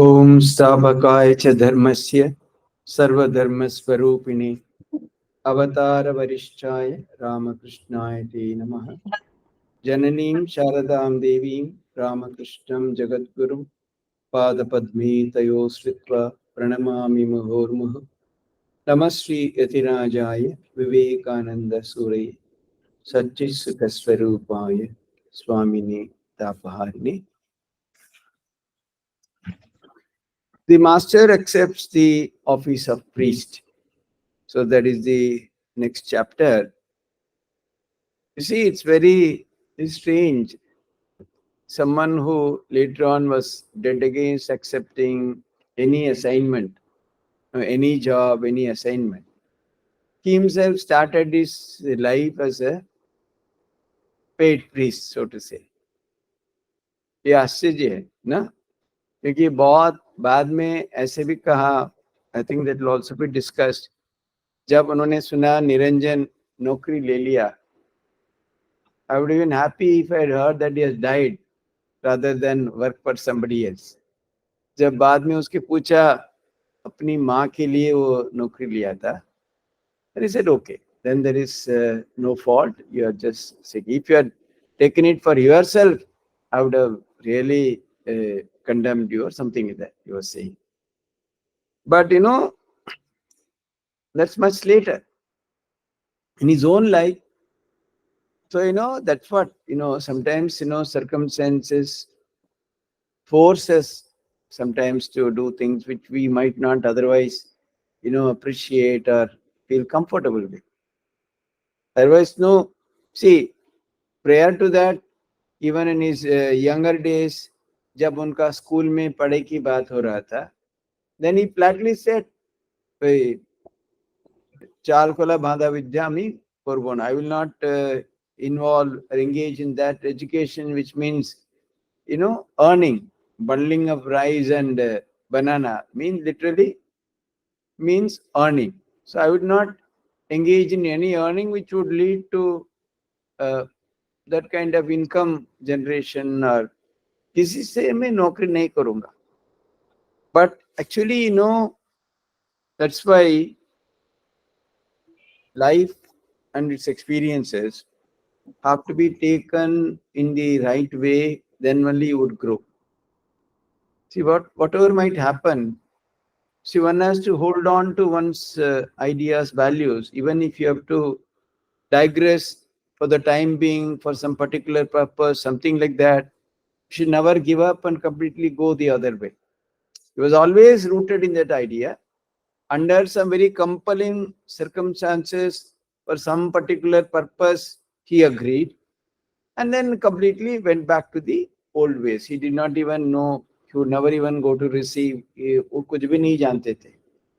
Om Stabhakaya cha dharmasya sarvadharmasvarupine avatara varishchaya Ramakrishnaya te namaha Jananim Sharadam Devim Ramakrishnam Jagadgurum Padapadme tayo sritva pranamami muhurmuhu Namasri Yatirajaya Vivekananda Suraye Satchisukasvarupaya Swamini Tapaharine. The master accepts the office of priest. So that is the next chapter. You see, it's very strange. Someone who later on was dead against accepting any assignment, any job, any assignment. He himself started his life as a paid priest, so to say. ये आश्चर्य है ना, क्योंकि बहुत बाद में ऐसे भी कहा, I think that will also be discussed, जब उन्होंने सुना निरंजन नौकरी ले लिया, I would have been happy if I had heard that he has died rather than work for somebody else. जब बाद में उसके पूछा अपनी माँ के लिए वो नौकरी लिया था, and he said okay, then there is no fault, you are just sick. If you had taken it for yourself, I would have really condemned you or something like that he was saying. But you know, that's much later in his own life. So you know, that's what, you know, sometimes, you know, circumstances force us sometimes to do things which we might not otherwise, you know, appreciate or feel comfortable with. Otherwise, no. See, prior to that, even in his younger days, जब उनका school में पढ़ाई की बात हो रहा था, then he flatly said, चाल कोला बांधा विद्या मी कोरबोन. I will not involve or engage in that education which means, you know, earning. Bundling of rice and banana literally means earning. So I would not engage in any earning which would lead to that kind of income generation, or किसी से मैं नौकरी नहीं करूँगा. But actually, you know, that's why life and its experiences have to be taken in the right way, then only you would grow. See, whatever might happen, see, one has to hold on to one's ideas, values, even if you have to digress for the time being for some particular purpose, something like that. You should never give up and completely go the other way. He was always rooted in that idea. Under some very compelling circumstances, for some particular purpose, he agreed, and then completely went back to the old ways. He did not even know, he would never even go to receive. वो कुछ भी नहीं जानते थे.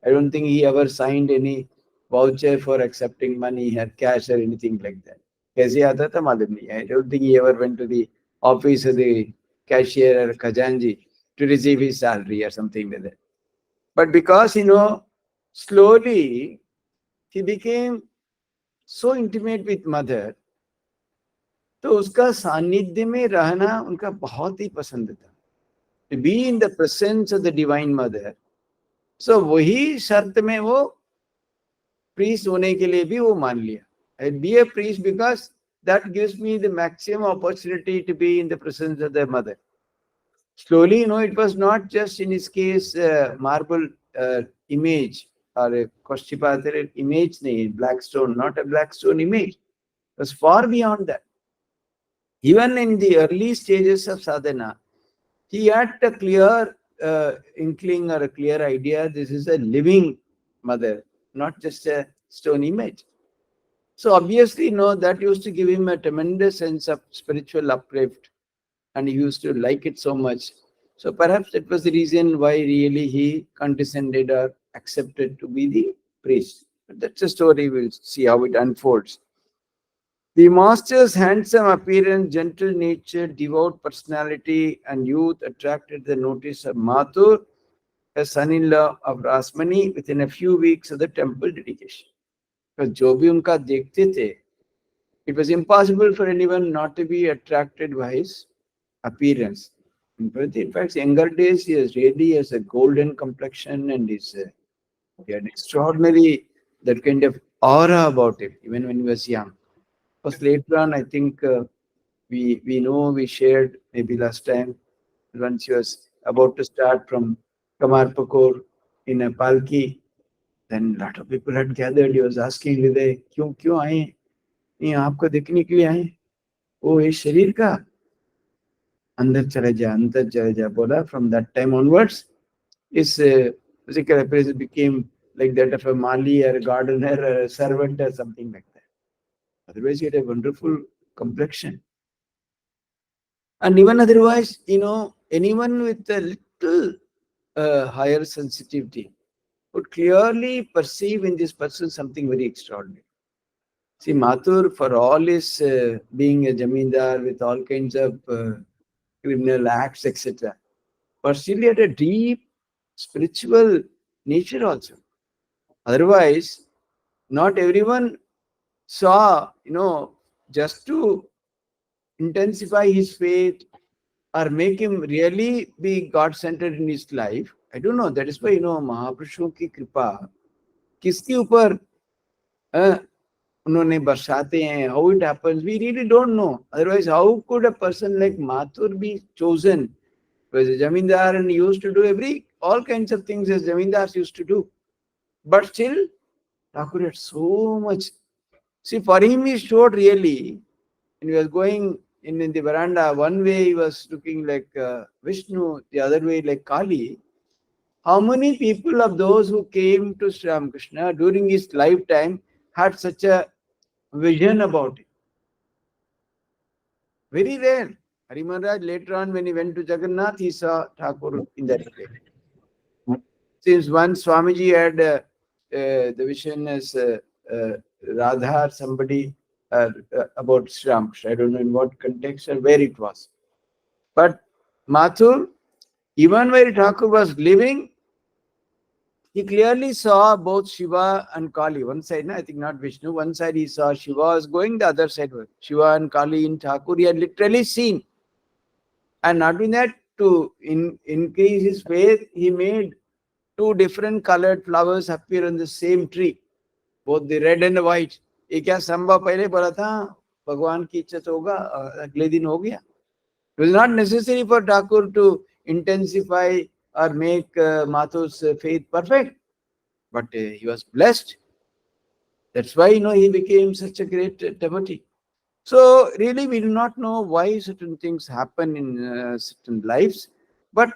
I don't think he ever signed any voucher for accepting money or cash or anything like that. कैसे आता था मालूम नहीं. I don't think he ever went to the office of the cashier or Khajanji to receive his salary or something like that. But because, you know, slowly he became so intimate with mother, तो उसका सानिध्य में रहना उनका बहुत ही पसंद था. To be in the presence of the divine mother. So वही शर्त में वो priest होने के लिए भी वो मान लिया. I'll be a priest because that gives me the maximum opportunity to be in the presence of the mother. Slowly, you know, it was not just in his case marble image or a Koshtipathar image, black stone, not a black stone image. It was far beyond that. Even in the early stages of sadhana, he had a clear inkling or a clear idea, this is a living mother, not just a stone image. So obviously, you know, that used to give him a tremendous sense of spiritual uplift, and he used to like it so much. So perhaps that was the reason why really he condescended or accepted to be the priest. But that's a story, we'll see how it unfolds. The master's handsome appearance, gentle nature, devout personality, and youth attracted the notice of Mathur, a son-in-law of Rasmani, within a few weeks of the temple dedication. Because जो भी उनका देखते थे, it was impossible for anyone not to be attracted by his appearance. But in fact, younger days, he is really has a golden complexion and he had extraordinary that kind of aura about him, even when he was young. Because later on, I think we know we shared maybe last time once he was about to start from Kamarpakor in a palki. Then a lot of people had gathered. He was asking Hriday, क्यों क्यों आए? ये आपको देखने के लिए आए? वो इस शरीर का अंदर चले जा बोला. From that time onwards, his physical appearance became like that of a Mali or a gardener or a servant or something like that. Otherwise, he had a wonderful complexion. And even otherwise, anyone with a little higher sensitivity would clearly perceive in this person something very extraordinary. See, Mathur, for all his being a Jamindar with all kinds of criminal acts, etc., but still he had a deep spiritual nature also. Otherwise, not everyone saw, just to intensify his faith or make him really be God-centered in his life. I don't know. That is why, Mahaprabhu की कृपा किसके ऊपर उन्होंने बरसाते हैं, how it happens, we really don't know. Otherwise, how could a person like Mathur be chosen? He was a Jamindar and he used to do all kinds of things as Jamindars used to do. But still, Thakur had so much. See, for him, he showed really, when he was going in the veranda, one way he was looking like Vishnu, the other way like Kali. How many people of those who came to Sri Ramakrishna during his lifetime had such a vision about it? Very rare. Hari Maharaj later on when he went to Jagannath, he saw Thakur in that way. Since once Swamiji had the vision as Radha or somebody about Sri Ramakrishna. I don't know in what context or where it was. But Mathur, even where Thakur was living, he clearly saw both Shiva and Kali. One side, I think not Vishnu, one side he saw Shiva was going, the other side was Shiva and Kali in Thakur. He had literally seen. And not only that, to increase his faith, he made two different colored flowers appear on the same tree, both the red and the white. ये क्या संभव पहले बोला था भगवान की इच्छा तो होगा अगले दिन हो गया. It was not necessary for Thakur to intensify or make Mathur's faith perfect, but he was blessed. That's why he became such a great devotee. So really, we do not know why certain things happen in certain lives, but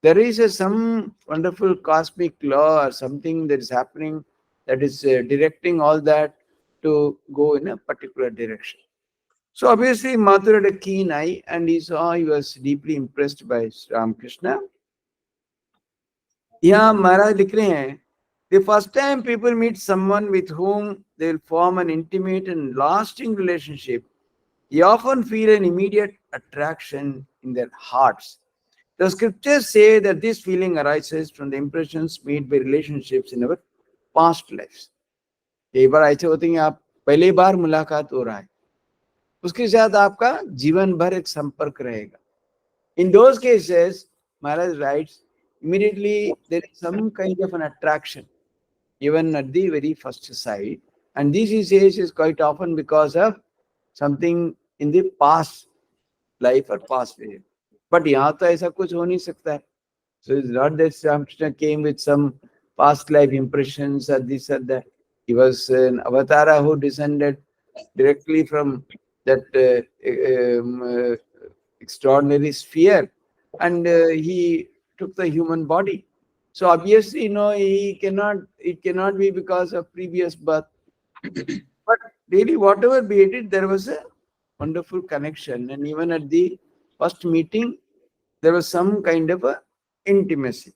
there is some wonderful cosmic law or something that is happening that is directing all that to go in a particular direction. So obviously, Mathur had a keen eye and he was deeply impressed by Ramakrishna. यहाँ महाराज लिख रहे हैं, the first time people meet someone with whom they will form an intimate and lasting relationship, you often feel an immediate attraction in their hearts. The scriptures say that this feeling arises from the impressions made by relationships in our past lives. कई बार ऐसे होते हैं आप पहली बार मुलाकात हो रहा है, उसके साथ आपका जीवन भर एक संपर्क रहेगा. In those cases, Maharaj writes, immediately there is some kind of an attraction, even at the very first sight. And this he says is quite often because of something in the past life or past life. But यहाँ तो ऐसा कुछ हो नहीं सकता है. So it's not that Ramakrishna came with some past life impressions or this or that. He was an avatara who descended directly from that extraordinary sphere, and he took the human body. So obviously, it cannot be because of previous birth. But really, whatever be it, there was a wonderful connection. And even at the first meeting, there was some kind of a intimacy.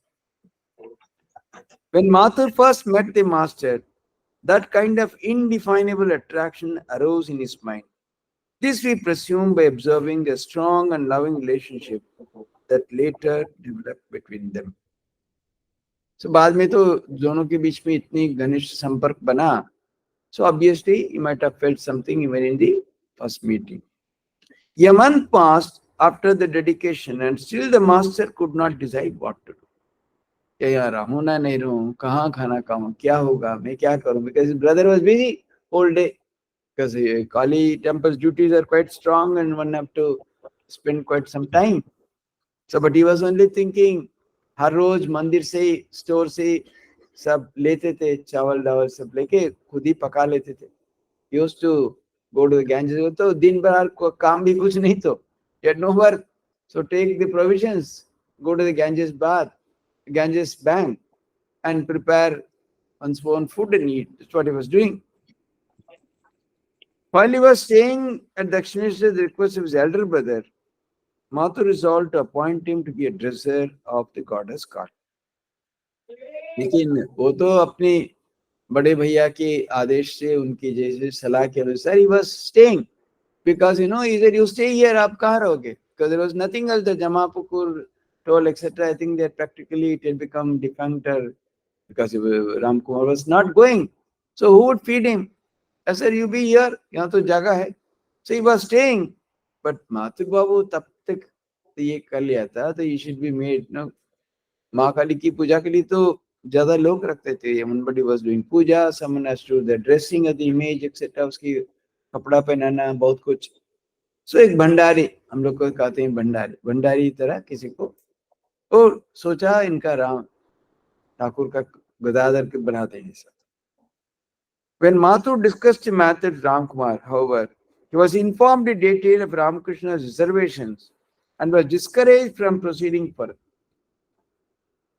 When Mathur first met the master, that kind of indefinable attraction arose in his mind. This we presume by observing the strong and loving relationship that later developed between them. So बाद में तो दोनों के बीच में इतनी घनिष्ठ संपर्क बना. So obviously he might have felt something even in the first meeting. A month passed after the dedication, and still the master could not decide what to do. क्या यार होना नहीं रहूं, कहाँ खाना खाऊं, क्या होगा, मैं क्या करूं? Because his brother was busy whole day. Because Kali temple's duties are quite strong and one have to spend quite some time. So, but he was only thinking, हर रोज मंदिर से स्टोर से सब लेते थे, चावल दावल सब लेके खुद ही पका लेते थे. He used to go to the Ganges. तो दिन भर काम भी कुछ नहीं, तो he had no work. So take the provisions, go to the Ganges bath, Ganges bank, and prepare one's own food and eat. That's what he was doing. While he was staying at Dakshineshwar at the request of his elder brother, Mathu resolved to appoint him to be a dresser of the goddess cart. लेकिन वो तो अपने बड़े भैया के आदेश से, उनकी जैसे सलाह के अनुसार he was staying, because either you stay here, आप कहाँ रहोगे? Because there was nothing else. The Jamapukur toll, etc. I think that practically it had become defunct, because Ram Kumar was not going. So who would feed him? I said, you be here, यहाँ तो जगह है. So he was staying. But Mathur Babu तब तक ये कर लिया था, तो he should be made. माँ काली की पूजा के लिए तो ज्यादा लोग रखते थे. Everybody was doing puja, someone has to do the dressing of the image, etc. उसकी कपड़ा पहनाना, बहुत कुछ. सो एक भंडारी, हम लोग को कहते हैं भंडारी, भंडारी तरह किसी को, और सोचा इनका राम ठाकुर का गदाधर के बनाते हैं सब. When Mathur discussed the matter with Ram Kumar, however, he was informed in detail of Ramakrishna's reservations and was discouraged from proceeding further.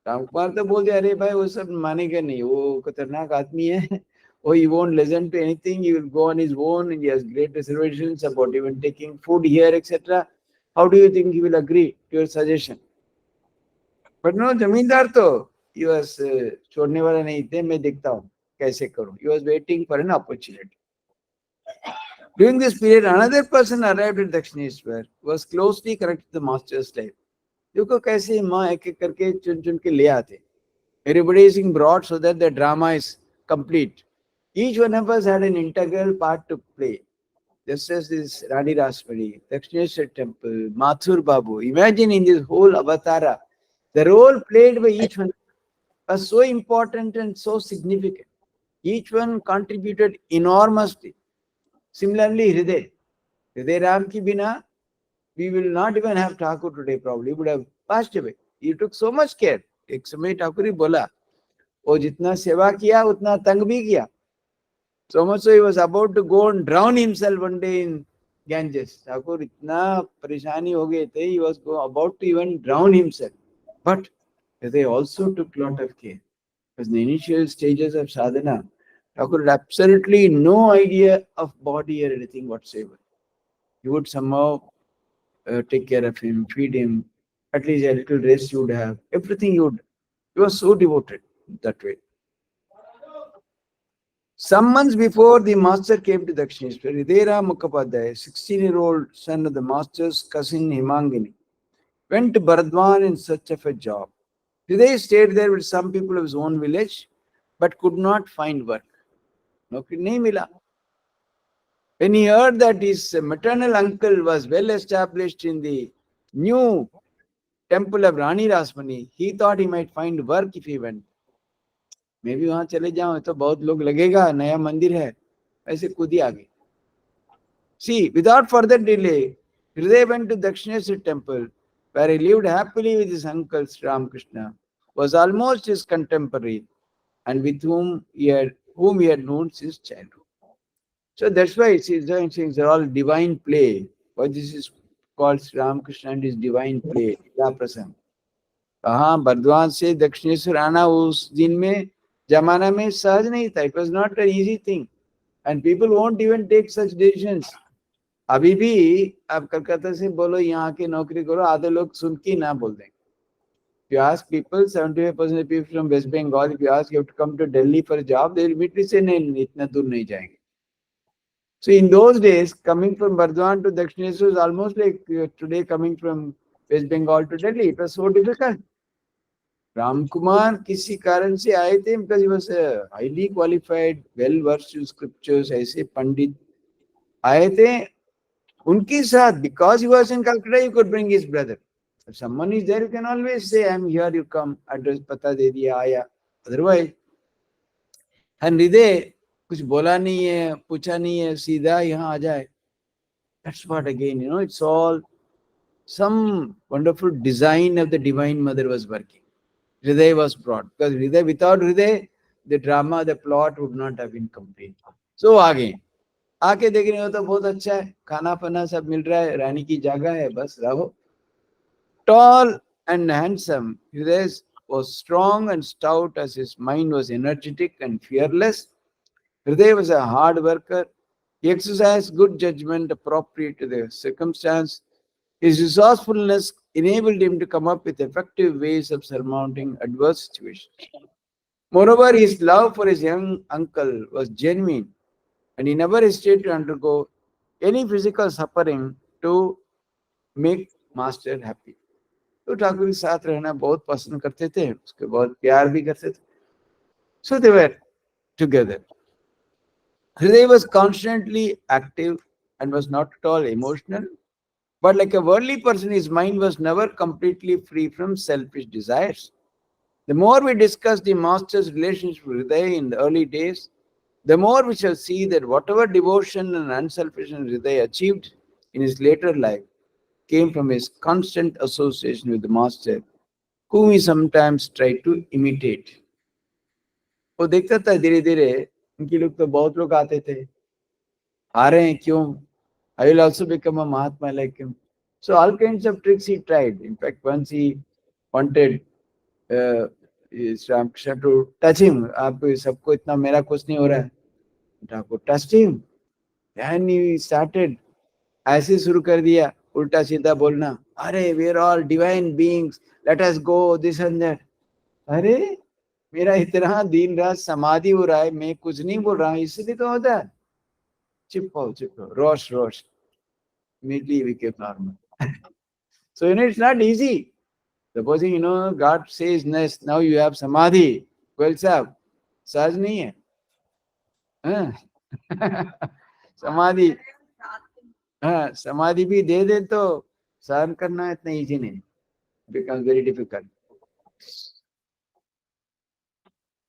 Ram Kumar तो बोल दिया, अरे भाई वो सब मानेगा नहीं, वो खतरनाक आदमी है, or he won't listen to anything, he will go on his own, and he has great reservations about even taking food here, etc. How do you think he will agree to your suggestion? But no, जमींदार तो he was छोड़ने वाला नहीं थे, मैं देखता हूँ कैसे करूँ. He was waiting for an opportunity. During this period, another person arrived at Dakshineshwar, was closely connected to the master's life. देखो कैसे माँ एक एक करके चुन चुन के ले आते. Everybody is being brought so that the drama is complete. Each one of us had an integral part to play. Just as this Rani Rasmani, Dakshineshwar temple, Mathur Babu. Imagine in this whole avatara, the role played by each one was so important and so significant. Each one contributed enormously. Similarly, Hriday Ram ki bina, we will not even have Thakur today, probably would have passed away. He took so much care. एक समय ठाकुर ही बोला, वो जितना सेवा किया उतना तंग भी किया. So much so he was about to go and drown himself one day in Ganges. Thakur इतना परेशानी हो गए थे, he was about to even drown himself. But they also took lot of care. Because in the initial stages of sadhana, Thakur had absolutely no idea of body or anything whatsoever. He would somehow take care of him, feed him, at least a little rest you would have, everything you would. He was so devoted that way. Some months before the master came to Dakshineshwar, Hridera Mukhopadhyay, 16-year-old son of the master's cousin Himangini, went to Bardwan in search of a job. Hriday stayed there with some people of his own village, but could not find work. Nokri nahi mila. When he heard that his maternal uncle was well established in the new temple of Rani Rasmani, he thought he might find work if he went. मैं भी वहां चले जाऊं तो बहुत लोग लगेगा, नया मंदिर है, ऐसे खुद ही आ गए. See, without further delay, Hriday went to Dakshineshwar temple, where he lived happily with his uncle Ramakrishna, was almost his contemporary, and with whom he had known since childhood. So that's why it's things are all divine play. Why this is called Ramakrishna and his divine play, Leela Prasanga. कहाँ बर्दवान से दक्षिणेश्वर आना उस दिन में जमाना में सहज नहीं था. It was not an easy thing, and people won't even take such decisions. अभी भी आप कलकत्ता से बोलो यहाँ के नौकरी करो, आधे लोग सुन के ना बोल देंगे. If you ask people, 75% of people from West Bengal, if you ask you have to come to Delhi for a job, they will immediately say नहीं, इतना दूर नहीं जाएंगे. So in those days, coming from Bardwan to Dakshineshwar was almost like today coming from West Bengal to Delhi. It was so difficult. Ram Kumar किसी कारण से आए थे, because he was a highly qualified, well versed in scriptures, ऐसे पंडित आए थे. Unki saath, because he was in Calcutta, you could bring his brother. If someone is there, you can always say, I'm here, you come, address pata de diya, aaya. Otherwise, and हृदय कुछ बोला नहीं है, पूछा नहीं है, सीधा यहाँ आ जाए. That's what again, it's all some wonderful design of the Divine Mother was working. Hriday was brought. Because Hriday, without Hriday, the drama, the plot would not have been complete. So आगे आके देख रहे हो तो बहुत अच्छा है, खाना पना सब मिल रहा है, रानी की जगह है, बस रहो. Tall and handsome, Hriday was strong and stout as his mind was energetic and fearless. Hriday was a hard worker. He exercised good judgment appropriate to the circumstance. His resourcefulness enabled him to come up with effective ways of surmounting adverse situations. Moreover, his love for his young uncle was genuine, and he never hesitated to undergo any physical suffering to make master happy. तो ठाकुर के साथ रहना बहुत पसंद करते थे, उसके बहुत प्यार भी करते थे. So they were together. Hriday was constantly active and was not at all emotional. But like a worldly person, his mind was never completely free from selfish desires. The more we discuss the master's relationship with Hriday in the early days, the more we shall see that whatever devotion and unselfishness Hriday achieved in his later life came from his constant association with the master, whom he sometimes tried to imitate. वो देखता था धीरे धीरे, उनके लोग तो बहुत लोग आते थे, आ रहे हैं क्यों? I will also become a Mahatma like him. So all kinds of tricks he tried. In fact, once he wanted Ram Krishna to touch him. आप सबको इतना मेरा कुछ नहीं हो रहा है. Thakur touched him. And he started ऐसे शुरू कर दिया उल्टा सीधा बोलना. अरे we are all divine beings. Let us go this and that. अरे मेरा इतना दिन रात समाधि हो रहा है, मैं कुछ नहीं बोल रहा हूँ, इसलिए तो होता है. चिपको रोश immediately became normal. So it's not easy. Supposing God says next, now you have samadhi. Well, sir, सहज नहीं है. समाधि समाधि भी दे दे तो सहन करना इतना इजी नहीं. Becomes very difficult.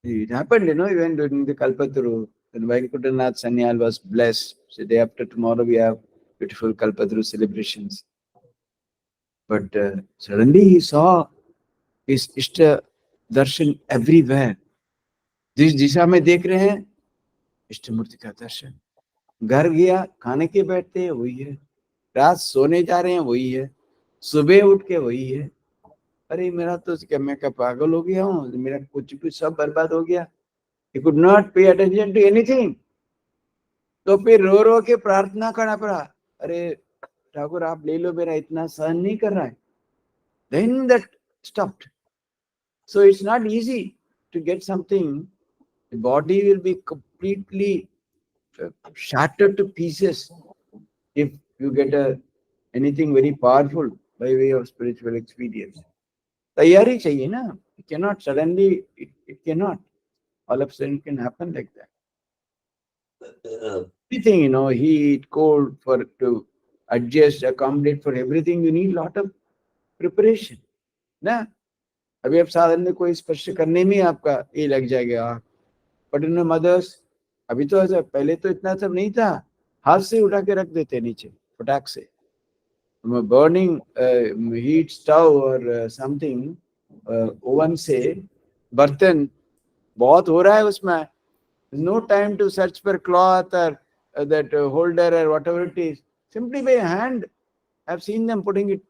It happened, even during the Kalpataru, when Vaikuntanath Sanyal was blessed. So day after tomorrow we have beautiful Kalpataru celebrations. But suddenly he saw his Ishta darshan everywhere. जिस दिशा में देख रहे हैं इष्ट मूर्ति का दर्शन. घर गया, खाने के बैठते हैं वही है, रात सोने जा रहे हैं वही है, सुबह उठ के वही है. अरे मेरा तो क्या, मैं क्या पागल हो गया हूँ? मेरा कुछ सब बर्बाद हो गया. He could not pay attention to anything. तो फिर रो के प्रार्थना करना पड़ा. अरे ठाकुर आप ले लो, मेरा इतना सहन नहीं कर रहा है. Then that stopped. So it's not easy to get something. The body will be completely shattered to pieces if you get anything very powerful by way of spiritual experience. तैयारी चाहिए ना. It cannot suddenly, it cannot. All of a sudden it can happen like that. Everything, heat, cold, to adjust, accommodate for everything, you need lot of preparation. ना अभी आप साधन में कोई स्पर्श करने में आपका ये लग जाएगा. बट इन मदर्स अभी तो ऐसा, पहले तो इतना सब नहीं था, हाथ से उठा के रख देते नीचे फटाक से. बर्निंग हीट स्टव और समथिंग ओवन से बर्तन बहुत हो रहा है उसमें. No time to search for cloth और that holder or whatever it is. Simply by hand, I've seen them putting it.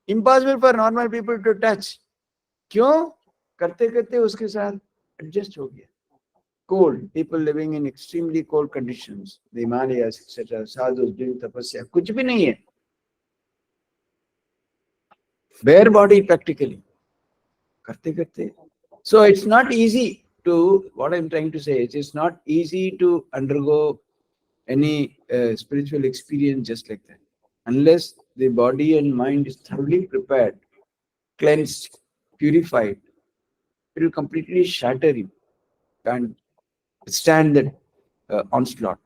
Impossible for normal people to touch. क्यों? करते करते उसके साथ adjust हो गया. Cold, people living in extremely cold conditions, the Himalayas, etc. Sadhus doing tapasya, कुछ भी नहीं है. Bare body practically. करते करते. So it's not easy to, what I'm trying to say is, it's not easy to undergo any spiritual experience just like that, unless the body and mind is thoroughly prepared, cleansed, purified. It will completely shatter you and stand that onslaught.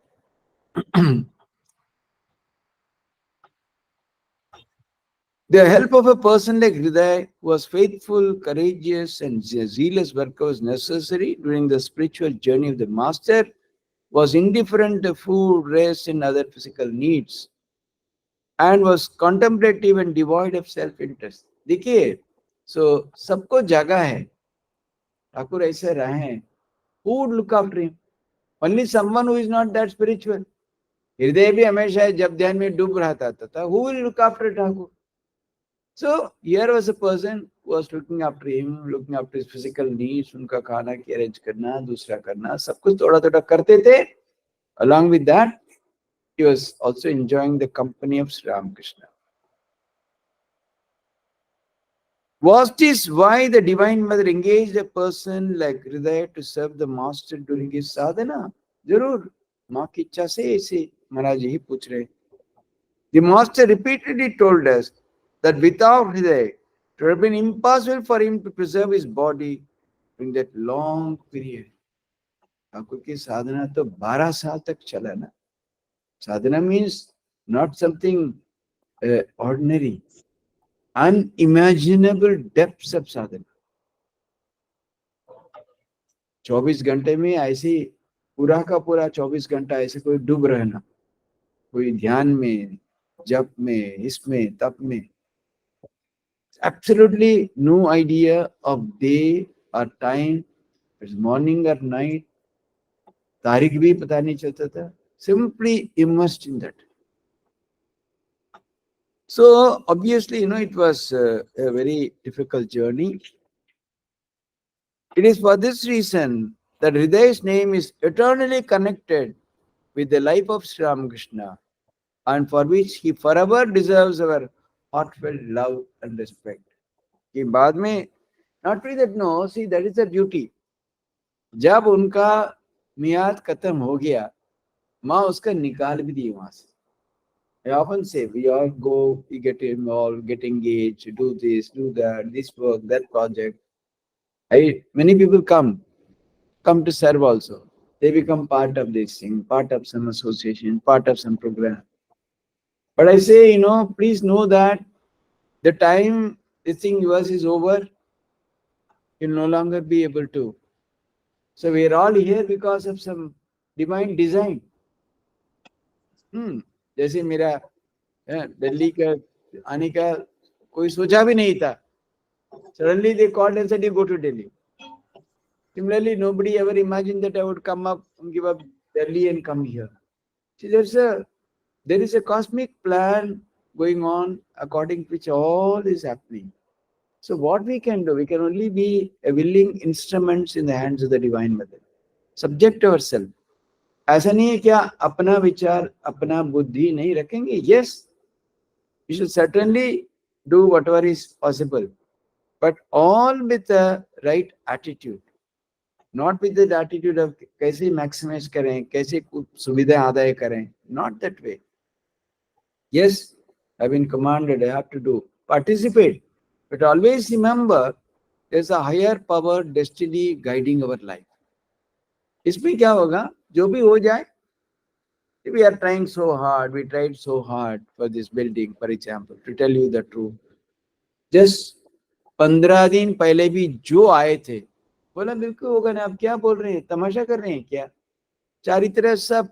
The help of a person like Hriday, who was faithful, courageous, and zealous worker was necessary during the spiritual journey of the master, was indifferent to food, rest, and other physical needs, and was contemplative and devoid of self-interest. देखिए, so सबको जगह है, ठाकुर ऐसे रहे हैं. Who would look after him? Only someone who is not that spiritual. हृदय भी हमेशा जब ध्यान में डूब रहता था. Who will look after Thakur? So here was a person who was looking after him, looking after his physical needs, उनका खाना की अरेंज करना, दूसरा करना, सब कुछ थोड़ा थोड़ा करते थे. Along with that, he was also enjoying the company of Sri Ramakrishna. Was this why the Divine Mother engaged a person like Hridaya to serve the master during his sadhana? जरूर माँ की इच्छा से ऐसे महाराज यही पूछ रहे. The master repeatedly told us that without Hridaya, it would have been impossible for him to preserve his body during that long period. Thakur की साधना तो 12 साल तक चला ना. Sadhana means not something ordinary, unimaginable depths of sadhana. 24 घंटे में ऐसे पूरा का पूरा 24 घंटा ऐसे कोई डूब रहना, कोई ध्यान में, जप में, इसमें, तप में. Absolutely no idea of day or time, it's morning or night, तारीख भी पता नहीं चलता था. Simply immersed in that. So obviously, it was a very difficult journey. It is for this reason that Hriday's name is eternally connected with the life of Sri Ramakrishna, and for which he forever deserves our heartfelt love and respect. कि बाद में, not only that, no, see, that is the beauty. जब उनका मियाद खत्म हो गया, माँ उसका निकाल भी दी वहां से. I often say, we all go, we get involved, get engaged, do this, do that, this work, that project. Many people come to serve also. They become part of this thing, part of some association, part of some program. But I say, please know that the time this thing yours is over, you'll no longer be able to. So we are all here because of some divine design. जैसे मेरा दिल्ली का आने का कोई सोचा भी नहीं था. Suddenly they called and said, you go to Delhi. Similarly, nobody ever imagined that I would come up and give up Delhi and come here. See, there is a cosmic plan going on according to which all is happening. So what we can do, we can only be a willing instruments in the hands of the Divine Mother. Subject ourselves. ऐसा नहीं है क्या अपना विचार, अपना बुद्धि नहीं रखेंगे. Yes, you should certainly do whatever is possible, but all with the right attitude. Not with the attitude of कैसे maximize करें, कैसे सुविधा आदाय करें. Not that way. Yes, I've been commanded, I have to do. Participate. But always remember, there's a higher power, destiny guiding our life. इसमें क्या होगा, जो भी हो जाए, we are trying so hard, we tried so hard for this building, for example, to tell you the truth. Just 15 दिन पहले भी जो आए थे, बोला बिल्कुल होगा ना. आप क्या बोल रहे हैं, तमाशा कर रहे हैं क्या? चारी तरह सब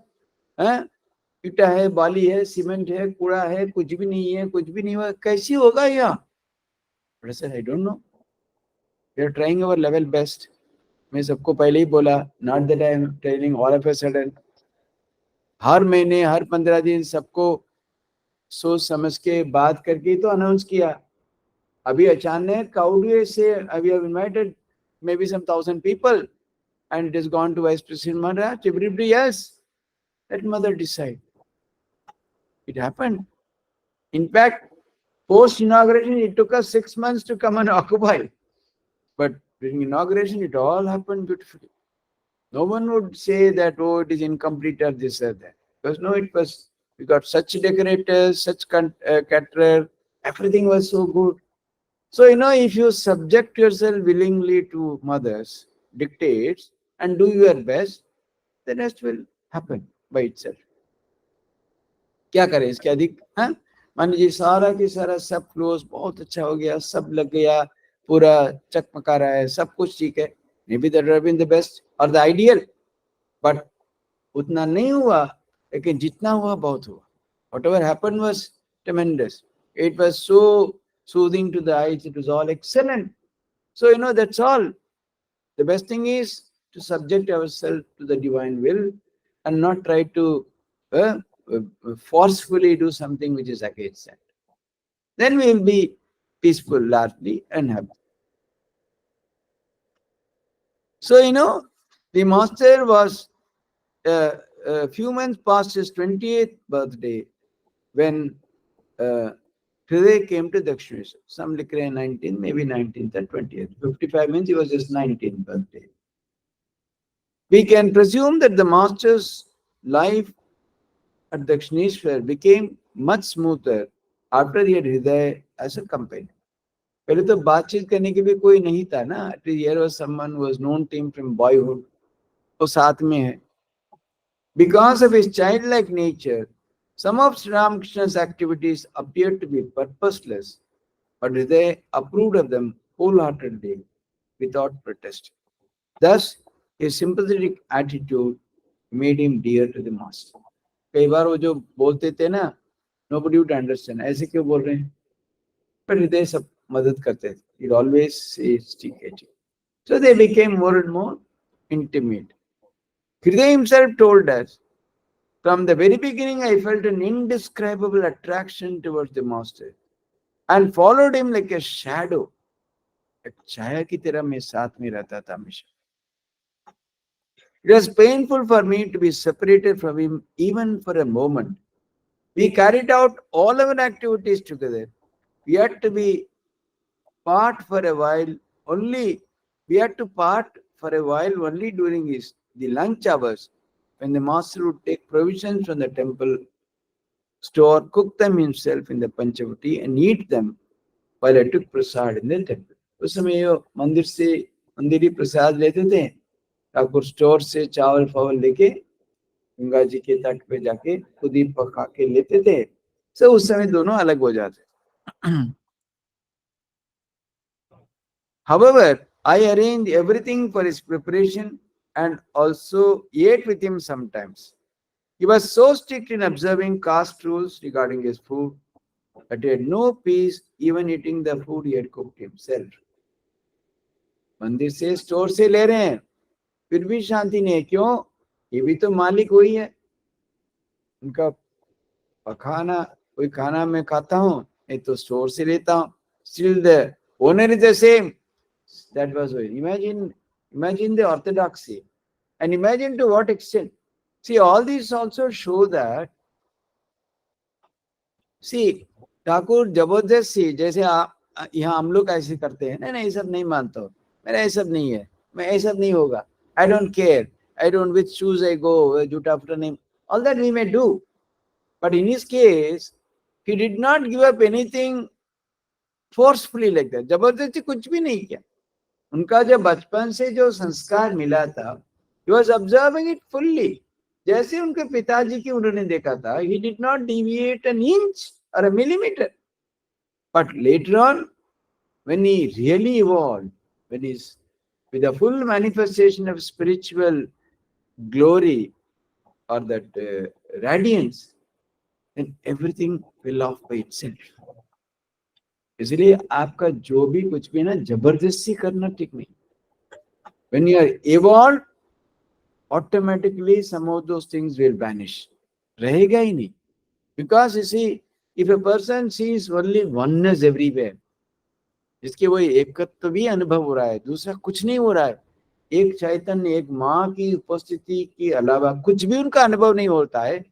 ईटा है, बाली है, सीमेंट है, कूड़ा है, कुछ भी नहीं है, कुछ भी नहीं हुआ, कैसी होगा यहाँ? I don't know. We are trying our level best. मैं सबको पहले ही बोला, not that I am telling all of a sudden. हर महीने, हर 15 दिन सबको सोच समझ के बात करके तो अनाउंस किया. अभी अचानक how do you say we have invited maybe some 1,000 people and it has gone to Vice President Maharaj, everybody else. Let Mother decide. It happened. In fact, post inauguration, it took us 6 months to come and occupy. But during inauguration, it all happened beautifully. No one would say that, oh, it is incomplete or this or that. Because no, it was, we got such decorators, such caterer, everything was so good. So, if you subject yourself willingly to Mother's dictates and do your best, the rest will happen by itself. क्या करें इसके अधिक? मान लीजिए सारा के सारा सब क्लोज बहुत अच्छा हो गया, सब लग गया, पूरा चकमका रहा है, सब कुछ ठीक है, maybe that have been the best और द आइडियल, बट उतना नहीं हुआ, लेकिन जितना हुआ बहुत हुआ. Whatever happened was tremendous. It was so soothing to the eyes. It was all excellent. So, that's all. The best thing is to subject ourselves to the divine will and not try to forcefully do something which is against that. Then we will be peaceful largely and happy. So, the master was a few months past his 20th birthday when Hriday came to Dakshineshwar. Some likh rahe 19, maybe 19th or 20th. 55 means he was his 19th birthday. We can presume that the master's life at Dakshineshwar became much smoother after he had Hriday as a companion. पहले तो बातचीत करने के भी कोई नहीं था ना. Here was someone who was known to him from boyhood. वो साथ में है. Because of his childlike nature, some of Sri Ramakrishna's activities appeared to be purposeless, but they approved of them wholeheartedly without protest. Thus, his sympathetic attitude made him dear to the master. कई बार वो जो बोलते थे ना, nobody would understand. ऐसे क्यों बोल रहे हैं? पर हृदय सब मदद करते थे. He'd always say ठीक है जी. So they became more and more intimate. Hriday himself told us, from the very beginning, I felt an indescribable attraction towards the master and followed him like a shadow. एक छाया की तरह मैं साथ में रहता था हमेशा. It was painful for me to be separated from him even for a moment. We carried out all our activities together. We had to be part for a while only. We had to part for a while only during the lunch hours, when the master would take provisions from the temple store, cook them himself in the Panchavati and eat them while I took prasad in the temple. उस समय वो मंदिर से मंदिरी प्रसाद लेते थे, Thakur store से चावल फावल लेके गंगा जी के तट पे जाके खुद ही पका के लेते थे. So उस समय दोनों अलग हो जाते. However, I arranged everything for his preparation and also ate with him sometimes. He was so strict in observing caste rules regarding his food that he had no peace even eating the food he had cooked himself. मंदिर से store से ले रहे हैं, फिर भी शांति नहीं है. क्यों? ये भी तो मालिक वही है. उनका खाना, कोई खाना मैं खाता हूँ, नहीं तो स्टोर से लेता हूँ. Still the owner is the same. That was why. Imagine the orthodoxy, and imagine to what extent. See, all these also show that. See, Thakur जबरदस्ती, जैसे यहाँ हम लोग ऐसे करते हैं, नहीं ये सब नहीं मानता हूँ, मेरा ये सब नहीं है, मैं ये सब नहीं होगा. I don't care. I don't which shoes I go, jutta after name. All that we may do, but in his case, he did not give up anything forcefully like that. जबरदस्ती कुछ भी नहीं किया. उनका जो बचपन से जो संस्कार मिला था, he was observing it fully. जैसे उनके पिताजी की उन्होंने देखा था, he did not deviate an inch or a millimeter. But later on, when he really evolved, when he's with a full manifestation of spiritual glory or that radiance, then everything will off by itself. इसलिए आपका जो भी कुछ भी ना जबरदस्ती करना ठीक नहीं. When you are evolved, automatically some of those things will vanish. रहेगा ही नहीं. Because you see, if a person sees only oneness everywhere, जिसके वो एकत्व भी अनुभव हो रहा है, दूसरा कुछ नहीं हो रहा है, एक चैतन्य, एक माँ की उपस्थिति के अलावा कुछ भी उनका अनुभव नहीं होता है,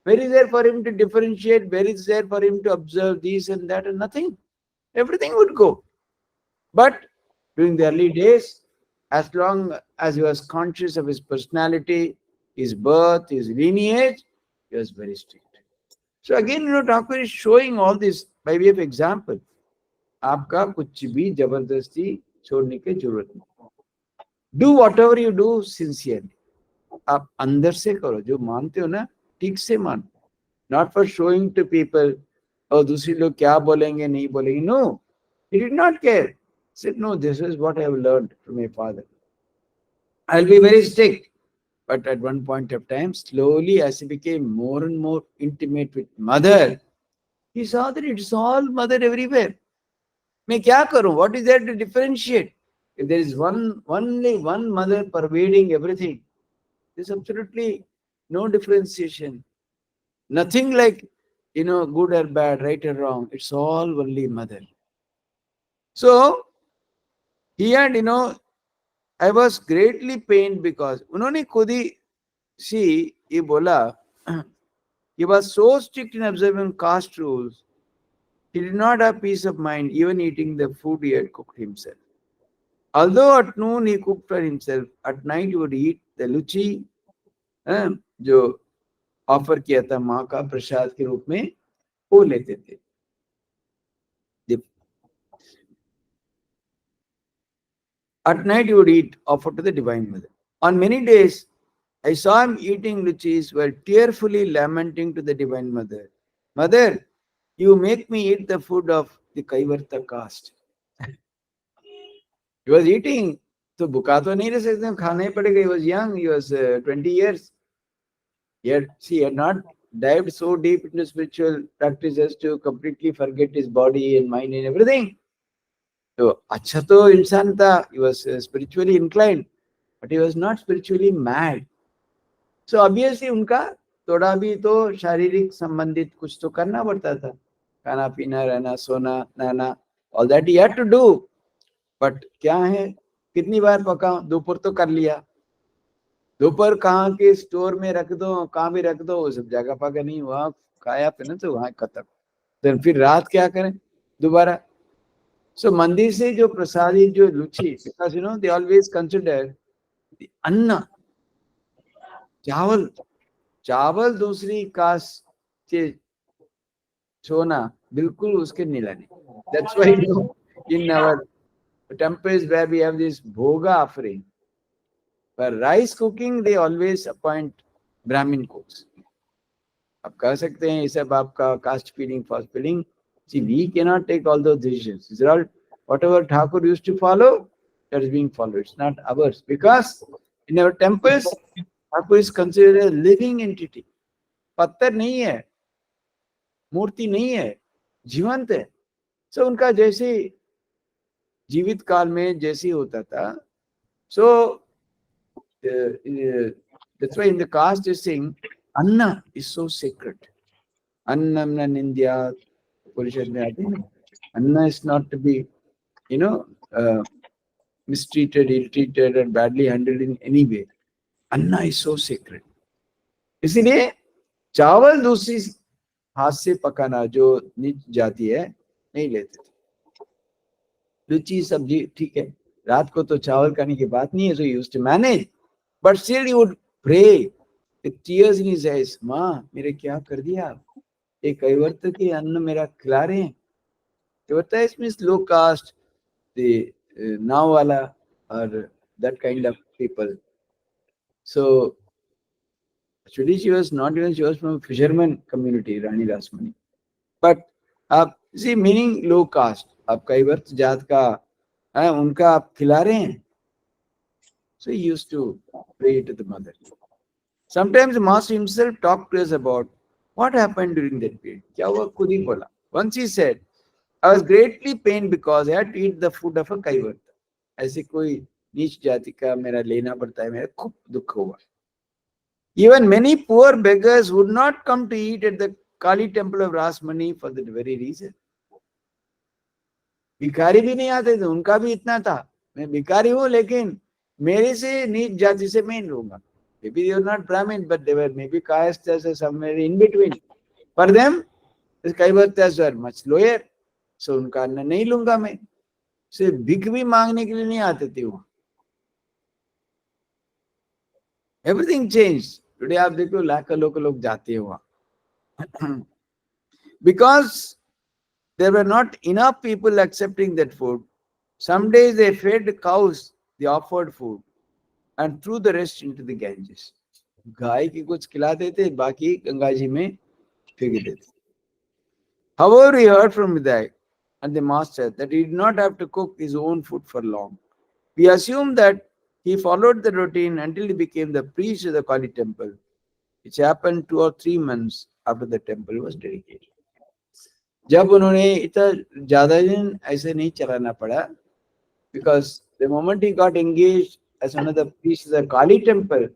where is there for him to differentiate, where is there for him to observe this and that, and nothing. Everything would go. But during the early days, as long as he was conscious of his personality, his birth, his lineage, he was very strict. So again, Thakur is showing all this by way of example. आपका कुछ भी जबरदस्ती छोड़ने की जरूरत नहीं. Do whatever you do sincerely. आप अंदर से करो, जो मानते हो ना ठीक से मानो. Not for showing to people और दूसरे लोग क्या बोलेंगे नहीं बोलेंगे. No, he did not care. He said, no, this is what I have learned from my father. I'll be very strict. But at one point of time, slowly as he became more and more intimate with mother, he saw that it's all mother everywhere. मैं क्या करूं? What is there to differentiate? If there is only one mother pervading everything, there's absolutely no differentiation. Nothing like, good or bad, right or wrong. It's all only mother. So he had, I was greatly pained because उन्होंने खुद ही ये बोला, he was so strict in observing caste rules. He did not have peace of mind even eating the food he had cooked himself. Although at noon he cooked for himself, at night he would eat the luchi, जो offer किया था माँ का प्रसाद के रूप में, वो लेते थे. At night he would eat, offered to the Divine Mother. On many days, I saw him eating luchis while tearfully lamenting to the Divine Mother, Mother, you make me eat the food of the Kaivarta caste. He was eating, तो भूखा तो नहीं रह सकते, खाना ही पड़ेगा. He was young, he was 20 years. He had not dived so deep into spiritual practices to completely forget his body and mind and everything. तो अच्छा तो इंसान था, he was spiritually inclined, but he was not spiritually mad. So obviously उनका थोड़ा भी तो शारीरिक संबंधित कुछ तो करना पड़ता था, खाना पीना रहना सोना नहाना, all that he had to do. But क्या है, कितनी बार पका, दोपहर तो कर लिया, दोपहर कहाँ के स्टोर में रख दो, कहाँ भी रख दो, सब जगह पका नहीं, वहाँ खाया पीना तो वहाँ खत्म. तो फिर रात क्या करें दोबारा. So मंदिर से जो प्रसादी जो Luche, because they always consider the अन्ना, चावल दूसरी कास्ट के सोना बिल्कुल उसके नीलाने. That's why in our temples where we have this bhoga offering, for rice cooking they always appoint Brahmin cooks. आप कह सकते हैं ये सब आपका caste feeling, fast feeling. See, we cannot take all those decisions. These are all whatever Thakur used to follow, that is being followed. It's not ours, because in our temples Thakur is considered a living entity. पत्थर नहीं है, मूर्ति नहीं है, जीवंत है. So उनका जैसे जीवित काल में जैसे होता था. So that's why in the caste is saying Anna is so sacred. Annam na nindya, Upanishad में आते हैं. Anna is not to be, mistreated, ill-treated and badly handled in any way. Anna is so sacred. इसीलिए चावल दूसरी हाथ से पकाना जो नीच जाती है नहीं लेते थे. लुची सब्जी ठीक है, रात को तो चावल खाने की बात नहीं है, so he used to manage, but still he would pray with tears in his eyes, माँ मेरे क्या कर दिया आप, एक कैवर्त के अन्न मेरा खिला रहे हैं. Kaivarta means low caste, the now wala or that kind of people. So actually she was not even, she was from fisherman community, Rani Rasmani. But आप see meaning low caste, आप कैवर्त जात का उनका आप खिला रहे हैं. So he used to pray to the mother. Sometimes the master himself talked to us about what happened during that period. क्या हुआ खुद ही बोला. Once he said, I was greatly pained because I had to eat the food of a kaivarta. ऐसे कोई नीच जाति का मेरा लेना पड़ता है, मेरा खूब दुख हुआ. Even many poor beggars would not come to eat at the Kali temple of Rasmani for that very reason. भिखारी भी नहीं आते थे, उनका भी इतना था, मैं भिखारी हूँ लेकिन मेरे से नीच जाति से मैं नहीं लूंगा. Maybe they were not Brahmin, but they were maybe caste as somewhere in between. For them, the Kaivartas were much lower, so उनका अन्न नहीं लूंगा मैं. सिर्फ भिख भी मांगने के लिए नहीं आते थे वो. Everything changed. Today आप देखो लाखों लोग जाते हैं वहाँ. Because there were not enough people accepting that food. Some days they fed cows the offered food and threw the rest into the Ganges. गाय की कुछ खिलाते थे, बाकी गंगा जी में फेंक देते. However, he heard from Hidayat and the master that he did not have to cook his own food for long. We assume that he followed the routine until he became the priest of the Kali temple, which happened 2 or 3 months after the temple was dedicated. जब उन्होंने इतना ज़्यादा दिन ऐसे नहीं चलाना पड़ा, because the moment he got engaged as one of the priests of the Kali temple,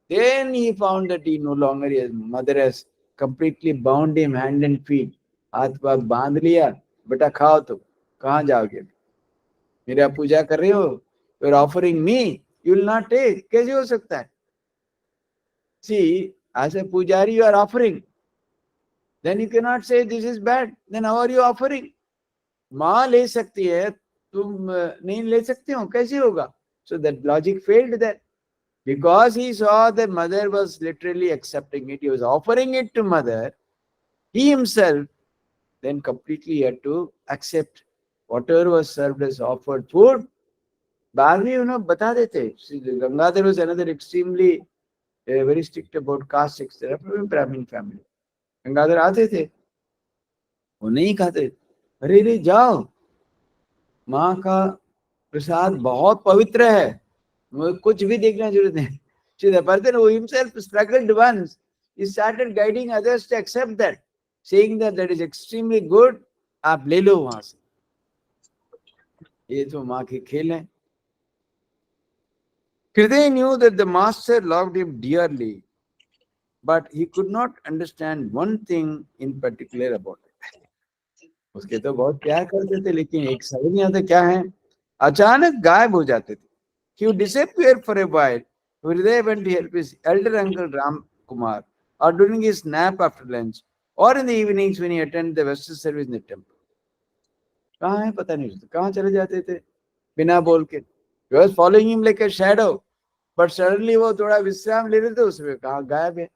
then he found that he no longer, his mother has completely bound him hand and feet. हाथ path बांध लिया, बेटा खाओ तो कहाँ जाओगे, मेरा पूजा कर रहे हो, you are offering me, you will not take, कैसे हो सकता है? See, as a pujari you are offering, then you cannot say this is bad, then how are you offering? माँ ले सकती है, तुम नहीं ले सकते हो, कैसे होगा? So that logic failed there. Because he saw that mother was literally accepting it, he was offering it to mother, he himself then completely had to accept whatever was served as offered food. बाद में उन्हें बता देते. Gangadhar was another extremely very strict about caste, etc. from a Brahmin family. Gangadhar आते थे, वो नहीं खाते, अरे रे जाओ, माँ का प्रसाद बहुत पवित्र है, कुछ भी देखना जरूरत नहीं. See, the person who himself struggled once, he started guiding others to accept that, saying that that is extremely good, आप ले लो वहां से. ये तो माँ के खेल हैं. Hriday knew that the master loved him dearly, but he could not understand one thing in particular about it. उसके तो बहुत प्यार करते थे, लेकिन एक समझ नहीं आता क्या है. अचानक गायब हो जाते थे. He would disappear for a while. Hriday went to help his elder uncle Ram Kumar, or during his nap after lunch, or in the evenings when he attended the Vestal service in the temple. कहाँ है पता नहीं, कहाँ चले जाते थे बिना बोल के. He was following him like a shadow, but suddenly वो थोड़ा विश्राम ले रहे थे, उसमें कहाँ गायब है.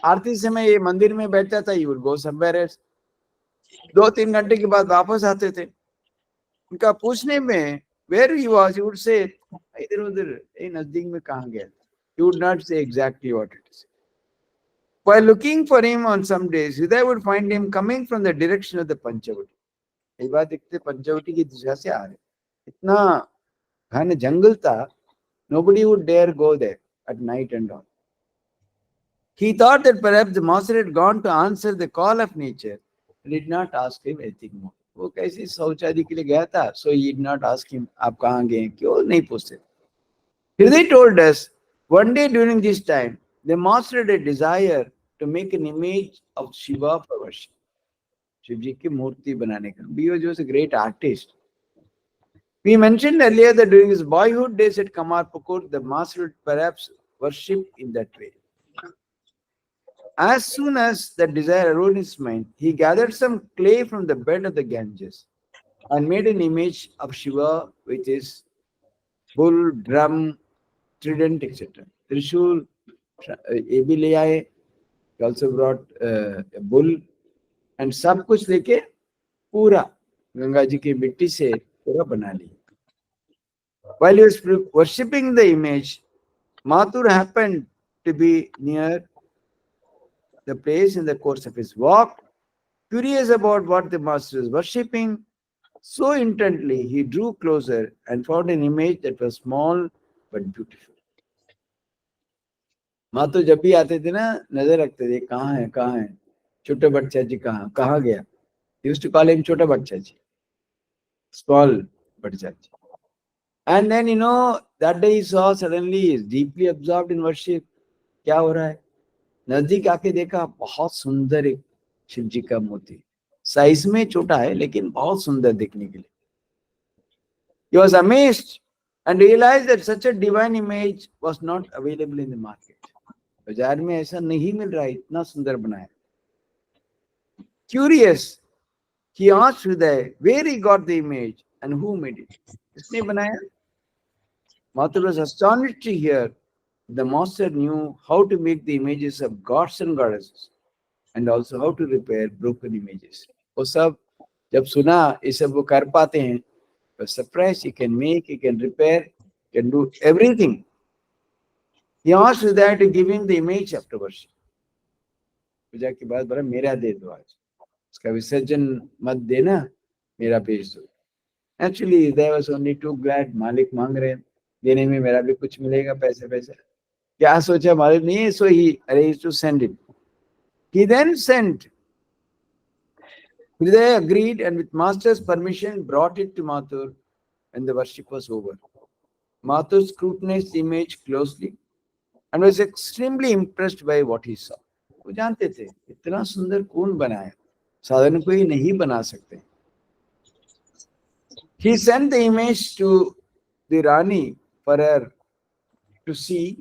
आरती समय ये मंदिर में बैठता था, he would go somewhere else. 2-3 घंटे के बाद वापस आते थे. उनका पूछने में where he was, he would say इधर उधर नजदीक में कहाँ गया. He would not say exactly what it is. While looking for him on some days, Hriday would find him coming from the direction of the Panchavati. कई बार दिखते पंचवटी की दिशा से आ रहे. इतना घन जंगल था, nobody would dare go there at night and all. He thought that perhaps the master had gone to answer the call of nature and did not ask him anything more. वो कैसे शौचालय के लिए गया था, so he did not ask him आप कहाँ गए, क्यों नहीं पूछते. Hriday told us one day during this time the master had a desire to make an image of Shiva for worship. Shiv जी की मूर्ति बनाने का. He was a great artist. We mentioned earlier that during his boyhood days at Kamarpukur, the master would perhaps worship in that way. As soon as that desire arose in his mind, he gathered some clay from the bed of the Ganges and made an image of Shiva with his bull, drum, trident, etc. Trishul, he also brought a bull, and सब कुछ लेके पूरा गंगा जी की मिट्टी से पूरा बना लिया. While he was worshipping the image, Mathur happened to be near the place in the course of his walk. Curious about what the master was worshipping, so intently he drew closer and found an image that was small but beautiful. Mathur जब भी आते थे ना, नजर रखते थे कहाँ है छोटे बच्चा जी, कहाँ कहाँ गया. He used to call him छोटा बच्चा जी, small बच्चा जी. And then that day he saw, suddenly he is deeply absorbed in worship. क्या हो रहा है? नजदीक आके देखा, बहुत सुंदर एक शिव जी का मूर्ति, साइज में छोटा है लेकिन बहुत सुंदर दिखने के लिए. He was amazed and realized that such a divine image was not available in the market. बाजार में ऐसा नहीं मिल रहा है, इतना सुंदर बनाया. Curious, he asked Hriday where he got the image and who made it. किसने बनाया? Mathur was astonished to hear the master knew how to make the images of gods and goddesses and also how to repair broken images. वो सब जब सुना, ये सब वो कर पाते हैं, was surprised. He can make, he can repair, can do everything. He asked Hriday to give him the image after worship. पूजा के बाद बोला मेरा दे दो आज. इसका विसर्जन मत देना, मेरा भेज दो. Actually, there was only too glad. मालिक मांग रहे हैं, देने में मेरा भी कुछ मिलेगा, पैसे पैसे. क्या सोचा मालिक नहीं है, so he arranged to send it. He then sent. Hriday agreed and with master's permission brought it to Mathur when the worship was over. Mathur scrutinized the image closely and was extremely impressed by what he saw. वो जानते थे इतना सुंदर कौन बनाया, साधारण कोई नहीं बना सकते. He sent the image to the Rani for her to see.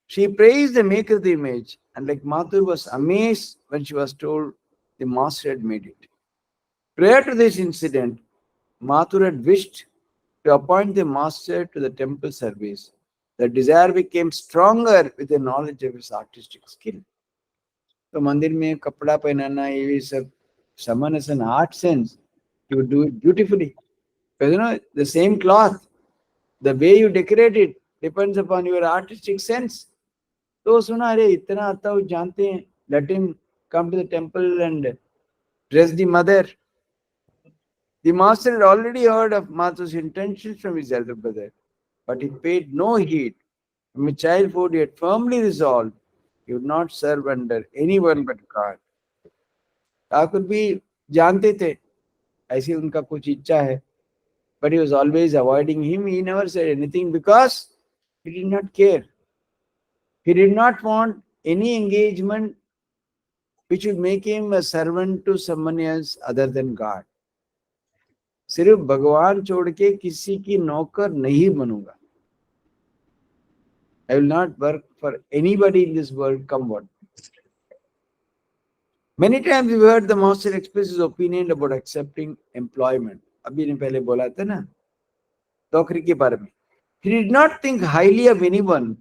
She praised the maker of the image, and like Mathur was amazed when she was told the master had made it. Prior to this incident, Mathur had wished to appoint the master to the temple service. The desire became stronger with the knowledge of his artistic skill. तो मंदिर में कपड़ा पहनाना ये सब, someone has an art sense, he would do it beautifully. Because you know, the same cloth, the way you decorate it depends upon your artistic sense. तो सुना अरे इतना आता वो जानते हैं, let him come to the temple and dress the mother. The master had already heard of Mathu's intentions from his elder brother, but he paid no heed. From his childhood, he had firmly resolved he would not serve under anyone but God. Thakur भी जानते थे ऐसी उनका कुछ इच्छा है, but he was always avoiding him. He never said anything because he did not care. He did not want any engagement which would make him a servant to someone else other than God. सिर्फ भगवान छोड़ के किसी की नौकर नहीं बनूंगा. I will not work for anybody in this world, come what. Many times we heard the master express his opinion about accepting employment. अभी ने पहले बोला था ना नौकरी के बारे में. He did not think highly of anyone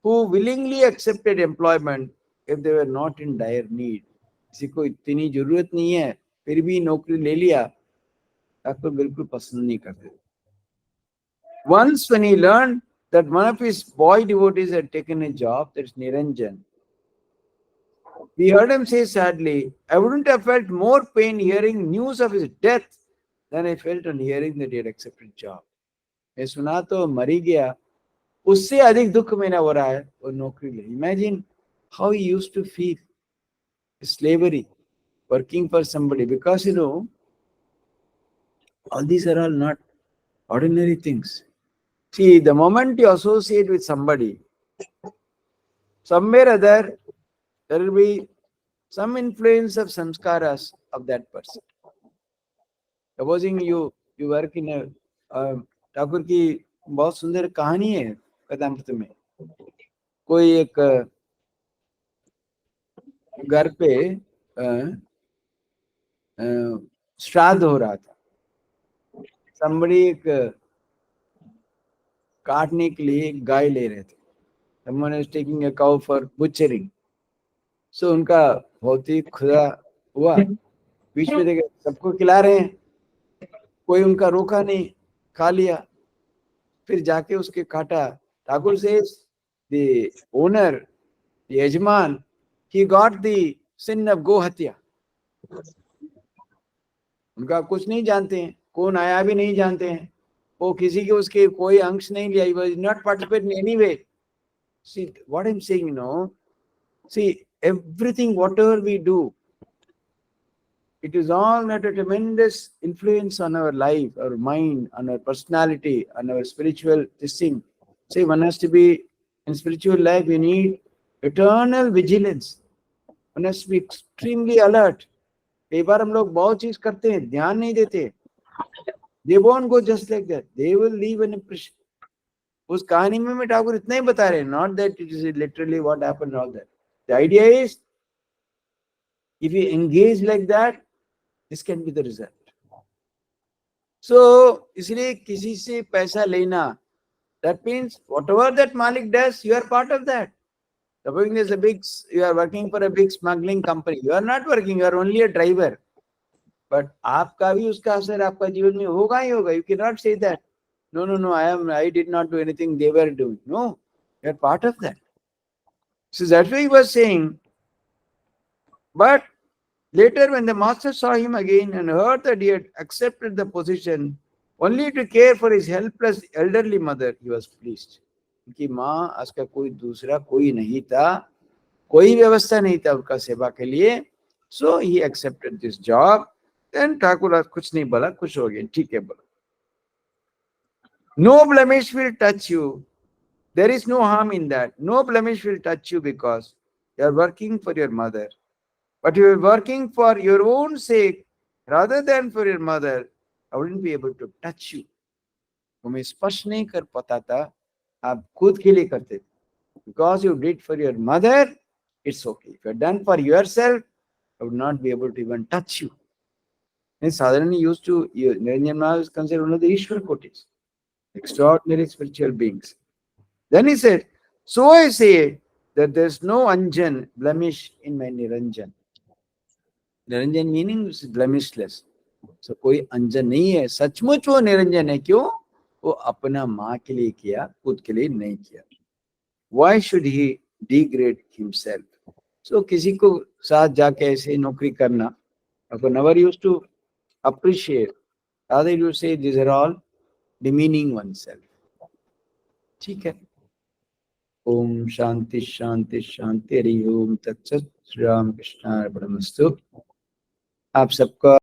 who willingly accepted employment if they were not in dire need. किसी को इतनी जरूरत नहीं है फिर भी नौकरी ले लिया, ठाकुर बिल्कुल पसंद नहीं करते. Once when he learned that one of his boy devotees had taken a job, that's Niranjan, we heard him say sadly, I wouldn't have felt more pain hearing news of his death than I felt on hearing that he had accepted job. मैं सुना तो मरी गया, उससे अधिक दुख मेरा हो रहा है वो नौकरी ले. Imagine how he used to feel slavery, working for somebody, because you know all these are all not ordinary things. See, the moment you associate with somebody, somewhere or other, there will be some influence of samskaras of that person. Supposing you work in a Thakur की बहुत सुंदर कहानी है कदमत में. कोई एक घर पे श्राद्ध हो रहा था. somebody एक काटने के लिए एक गाय ले रहे थे. someone is taking a cow for butchering. so उनका बहुत ही खुदा हुआ, बीच में देखे सबको खिला रहे हैं, कोई उनका रोका नहीं, खा लिया, फिर जाके उसके काटा. ठाकुर से the owner, the यजमान, he got the sin of गो हत्या. उनका कुछ नहीं जानते हैं, कौन आया भी नहीं जानते हैं, वो किसी के उसके कोई अंश नहीं लिया. He was not participate in any way. See what I'm saying, you know. See, everything, whatever we do, it is all at a tremendous influence on our life, our mind, on our personality, on our spiritual this thing. See, one has to be in spiritual life, you need eternal vigilance. One has to be extremely alert. कई बार हम लोग बहुत चीज करते हैं, ध्यान नहीं देते. They won't go just like that. They will leave an impression. उस कहानी में ठाकुर इतना ही बता रहे हैं, not that it is literally what happened, all that. The idea is, if you engage like that, this can be the result. So, इसलिए किसी से पैसा लेना, that means whatever that Malik does, you are part of that. Suppose there's a big, you are working for a big smuggling company. You are not working, you are only a driver. But आपका भी उसका असर आपका जीवन में होगा ही होगा. You cannot say that. No, I did not do anything, they were doing. No, you are part of that. So that's why he was saying, but Later, when the master saw him again and heard that he had accepted the position only to care for his helpless elderly mother, he was pleased. उनकी माँ उसका कोई दूसरा कोई नहीं था, कोई व्यवस्था नहीं था उनका सेवा के लिए. So he accepted this job. Then Thakur कुछ नहीं बोला, खुश हो गए, ठीक है बोला. No blemish will touch you. There is no harm in that. No blemish will touch you because you are working for your mother. But you are working for your own sake rather than for your mother. I wouldn't be able to touch you. तुम्हें स्पर्श नहीं कर पाता था, आप खुद के लिए करते थे. Because you did for your mother, it's okay. If you're done for yourself, I would not be able to even touch you. And Sadharani used to, Niranjan Maharaj is considered one of the Ishwar Kotis, extraordinary spiritual beings. Then he said, so I say that there's no anjan, blemish in my Niranjan. Niranjan meaning is blemishless. So कोई अंजन नहीं है, सचमुच वो निरंजन है. क्यों? वो अपना माँ के लिए किया, खुद के लिए नहीं किया. Why should he degrade himself? So किसी को साथ जाके ऐसे नौकरी करना, I never used to appreciate. Rather you say these are all demeaning oneself. ठीक है. ओम शांति शांति शांति हरि ओम तत्सत. श्री राम कृष्ण अर्पणमस्तु. आप सबका